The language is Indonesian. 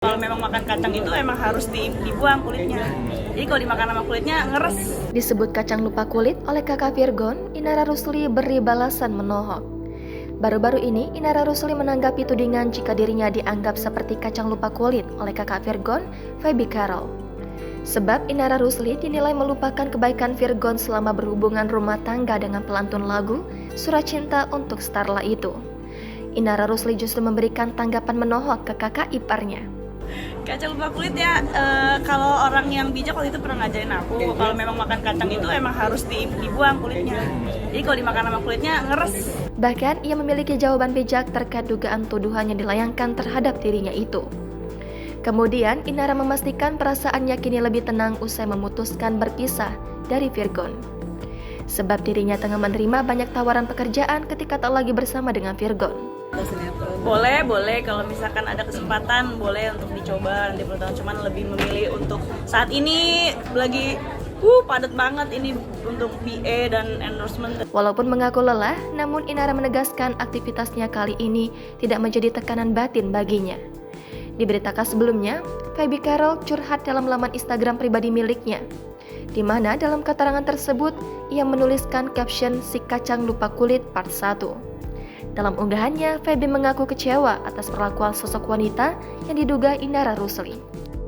Kalau memang makan kacang itu emang harus dibuang kulitnya. Jadi kalau dimakan sama kulitnya ngeres. Disebut kacang lupa kulit oleh kakak Virgon, Inara Rusli beri balasan menohok. Baru-baru ini, Inara Rusli menanggapi tudingan jika dirinya dianggap seperti kacang lupa kulit oleh kakak Virgon, Feby Carol. Sebab Inara Rusli dinilai melupakan kebaikan Virgon selama berhubungan rumah tangga dengan pelantun lagu Surat Cinta untuk Starla itu. Inara Rusli justru memberikan tanggapan menohok ke kakak iparnya. Kacang lupa kulit ya, kalau orang yang bijak waktu itu pernah ngajarin aku, kalau memang makan kacang itu emang harus dibuang kulitnya. Jadi kalau dimakan sama kulitnya ngeres. Bahkan ia memiliki jawaban bijak terkait dugaan tuduhan yang dilayangkan terhadap dirinya itu. Kemudian Inara memastikan perasaannya kini lebih tenang usai memutuskan berpisah dari Virgon. Sebab dirinya tengah menerima banyak tawaran pekerjaan ketika tak lagi bersama dengan Virgon. Boleh kalau misalkan ada kesempatan boleh untuk dicoba nanti pertama, cuman lebih memilih untuk saat ini lagi padat banget ini untuk PA dan endorsement. Walaupun mengaku lelah, namun Inara menegaskan aktivitasnya kali ini tidak menjadi tekanan batin baginya. Diberitakan sebelumnya, Feby Carol curhat dalam laman Instagram pribadi miliknya, di mana dalam keterangan tersebut ia menuliskan caption si kacang lupa kulit part 1. Dalam unggahannya, Feby mengaku kecewa atas perlakuan sosok wanita yang diduga Inara Rusli.